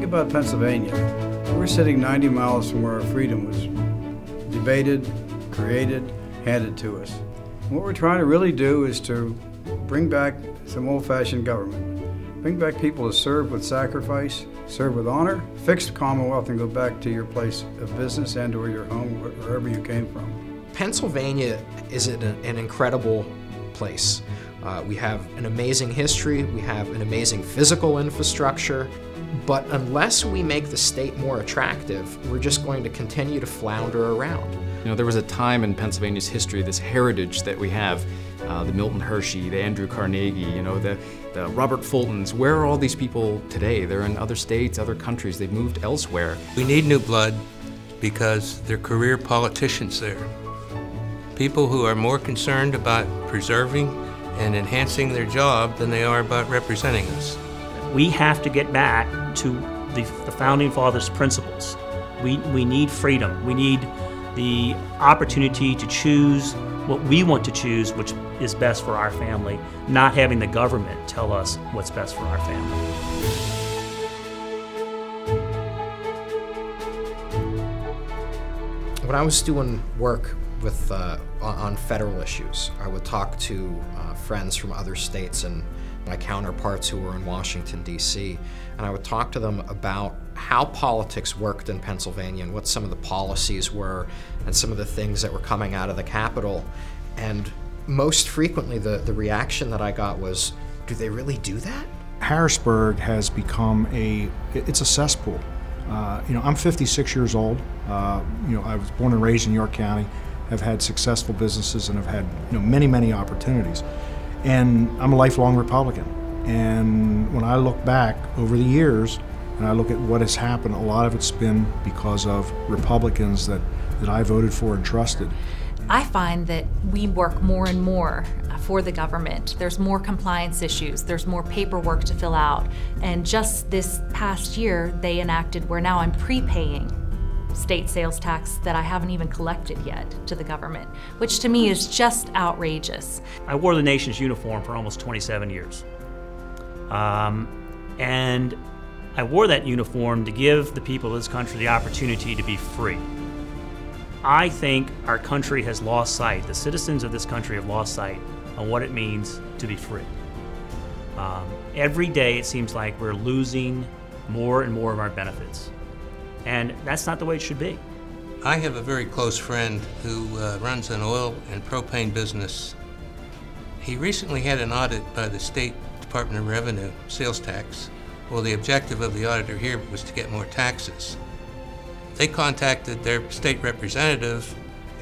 about Pennsylvania. We're sitting 90 miles from where our freedom was debated, created, handed to us. And what we're trying to really do is to bring back some old-fashioned government. Bring back people to serve with sacrifice, serve with honor, fix the Commonwealth, and go back to your place of business and or your home, wherever you came from. Pennsylvania is an incredible place. We have an amazing history, we have an amazing physical infrastructure, but unless we make the state more attractive, we're just going to continue to flounder around. You know, there was a time in Pennsylvania's history, this heritage that we have, the Milton Hershey, the Andrew Carnegie, you know, the Robert Fultons. Where are all these people today? They're in other states, other countries, they've moved elsewhere. We need new blood because they're career politicians there. People who are more concerned about preserving and enhancing their job than they are about representing us. We have to get back to the Founding Fathers' principles. We need freedom. We need the opportunity to choose what we want to choose, which is best for our family, not having the government tell us what's best for our family. When I was doing work with on federal issues, I would talk to friends from other states and my counterparts who were in Washington, D.C., and I would talk to them about how politics worked in Pennsylvania and what some of the policies were and some of the things that were coming out of the Capitol. And most frequently, the reaction that I got was, do they really do that? Harrisburg has become it's a cesspool. You know, I'm 56 years old. You know, I was born and raised in York County, have had successful businesses and have had, you know, many opportunities. And I'm a lifelong Republican. And when I look back over the years and I look at what has happened, a lot of it's been because of Republicans that I voted for and trusted. I find that we work more and more for the government. There's more compliance issues, there's more paperwork to fill out. And just this past year, they enacted where now I'm prepaying state sales tax that I haven't even collected yet to the government, which to me is just outrageous. I wore the nation's uniform for almost 27 years. And I wore that uniform to give the people of this country the opportunity to be free. I think our country has lost sight, the citizens of this country have lost sight on what it means to be free. Every day it seems like we're losing more and more of our benefits. And that's not the way it should be. I have a very close friend who runs an oil and propane business. He recently had an audit by the State Department of Revenue, sales tax. Well, the objective of the auditor here was to get more taxes. They contacted their state representative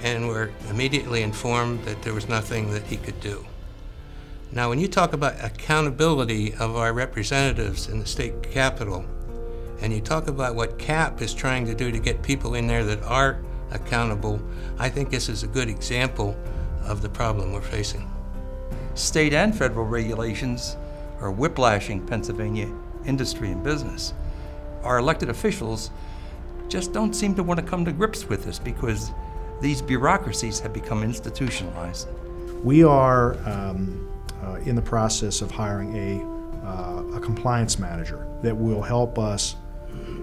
and were immediately informed that there was nothing that he could do. Now, when you talk about accountability of our representatives in the state capitol, and you talk about what CAP is trying to do to get people in there that are accountable, I think this is a good example of the problem we're facing. State and federal regulations are whiplashing Pennsylvania industry and business. Our elected officials just don't seem to want to come to grips with this because these bureaucracies have become institutionalized. We are in the process of hiring a compliance manager that will help us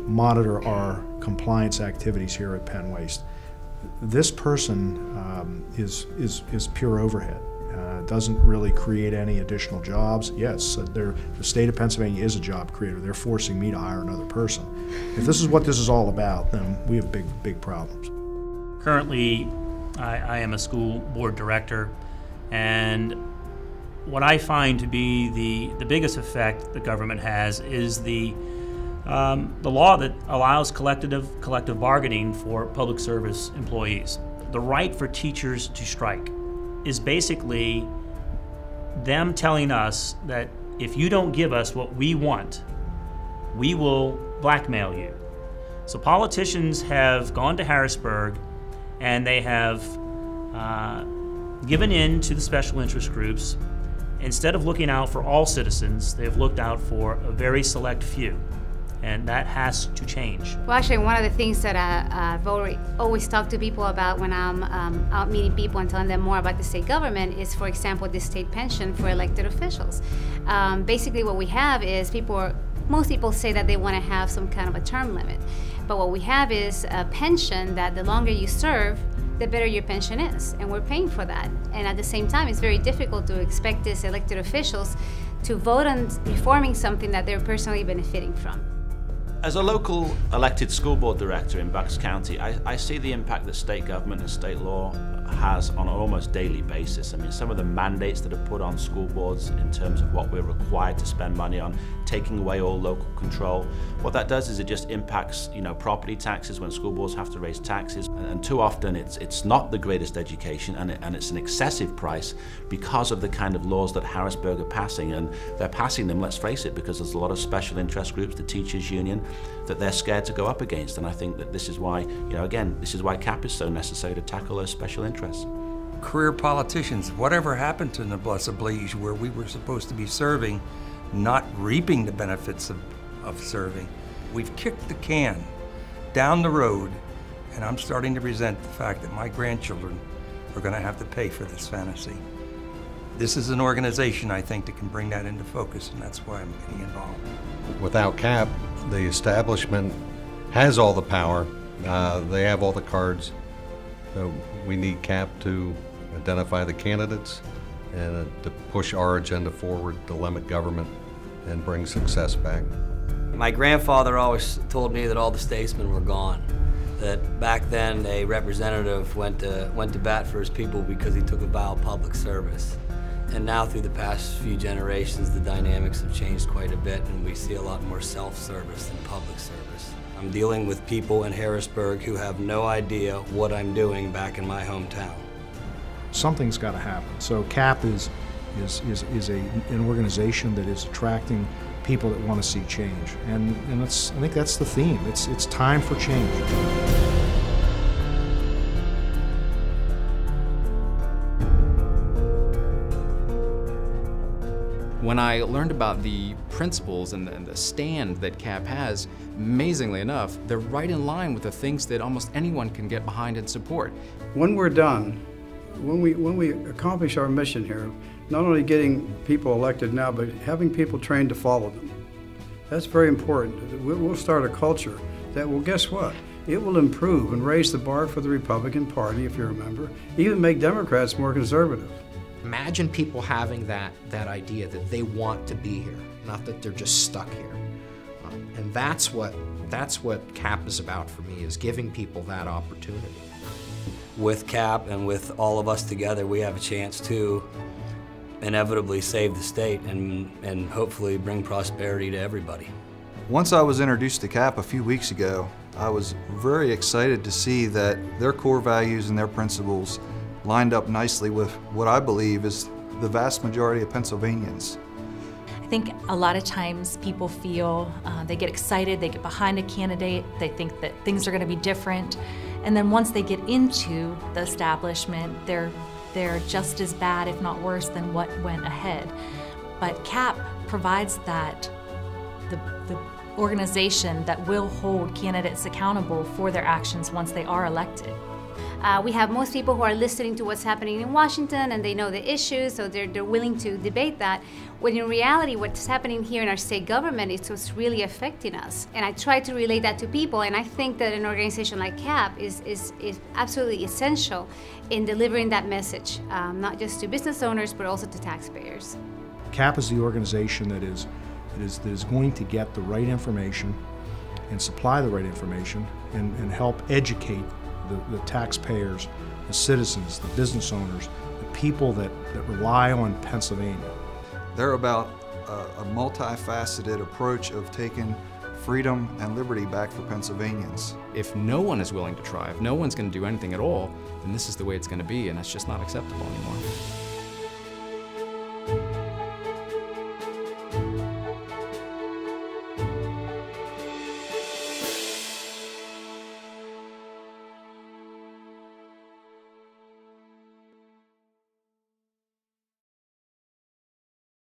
monitor our compliance activities here at Penn Waste. This person is pure overhead. Doesn't really create any additional jobs. Yes, the state of Pennsylvania is a job creator. They're forcing me to hire another person. If this is what this is all about, then we have big problems. Currently, I am a school board director, and what I find to be the biggest effect the government has is the law that allows collective bargaining for public service employees. The right for teachers to strike is basically them telling us that if you don't give us what we want, we will blackmail you. So politicians have gone to Harrisburg and they have given in to the special interest groups. Instead of looking out for all citizens, they've looked out for a very select few. And that has to change. Well, actually, one of the things that I've always talked to people about when I'm out meeting people and telling them more about the state government is, for example, the state pension for elected officials. Basically, what we have is people are most people say that they want to have some kind of a term limit. But what we have is a pension that the longer you serve, the better your pension is, and we're paying for that. And at the same time, it's very difficult to expect these elected officials to vote on reforming something that they're personally benefiting from. As a local elected school board director in Bucks County, I see the impact that state government and state law has on an almost daily basis. I mean, some of the mandates that are put on school boards in terms of what we're required to spend money on, taking away all local control. What that does is it just impacts, property taxes when school boards have to raise taxes. And too often it's not the greatest education, and it's an excessive price because of the kind of laws that Harrisburg are passing. And they're passing them, let's face it, because there's a lot of special interest groups, the teachers union, that they're scared to go up against. And I think that this is why, again, this is why CAP is so necessary, to tackle those special interests. Career politicians, whatever happened to Noblesse Oblige, where we were supposed to be serving, not reaping the benefits of serving? We've kicked the can down the road, and I'm starting to resent the fact that my grandchildren are going to have to pay for this fantasy. This is an organization, I think, that can bring that into focus, and that's why I'm getting involved. Without CAP, the establishment has all the power. They have all the cards. So we need CAP to identify the candidates and to push our agenda forward, to limit government and bring success back. My grandfather always told me that all the statesmen were gone. That back then a representative went to bat for his people because he took a vow of public service. And now through the past few generations, the dynamics have changed quite a bit, and we see a lot more self-service than public service. I'm dealing with people in Harrisburg who have no idea what I'm doing back in my hometown. Something's got to happen. So CAP is an organization that is attracting people that want to see change, and I think that's the theme. It's time for change. When I learned about the principles and the stand that CAP has, amazingly enough, they're right in line with the things that almost anyone can get behind and support. When we're done, when we accomplish our mission here, not only getting people elected now, but having people trained to follow them. That's very important. We'll start a culture that will, guess what? It will improve and raise the bar for the Republican Party, if you remember, even make Democrats more conservative. Imagine people having that idea that they want to be here, not that they're just stuck here. And that's what CAP is about for me, is giving people that opportunity. With CAP and with all of us together, we have a chance to inevitably save the state and hopefully bring prosperity to everybody. Once I was introduced to CAP a few weeks ago, I was very excited to see that their core values and their principles lined up nicely with what I believe is the vast majority of Pennsylvanians. I think a lot of times people feel, they get excited, they get behind a candidate, they think that things are going to be different, and then once they get into the establishment, they're just as bad, if not worse, than what went ahead. But CAP provides that, the organization that will hold candidates accountable for their actions once they are elected. We have most people who are listening to what's happening in Washington, and they know the issues, so they're willing to debate that. When in reality, what's happening here in our state government is what's really affecting us. And I try to relate that to people, and I think that an organization like CAP is absolutely essential in delivering that message, not just to business owners, but also to taxpayers. CAP is the organization that is going to get the right information and supply the right information and help educate the taxpayers, the citizens, the business owners, the people that rely on Pennsylvania. They're about a multifaceted approach of taking freedom and liberty back for Pennsylvanians. If no one is willing to try, if no one's going to do anything at all, then this is the way it's going to be, and that's just not acceptable anymore.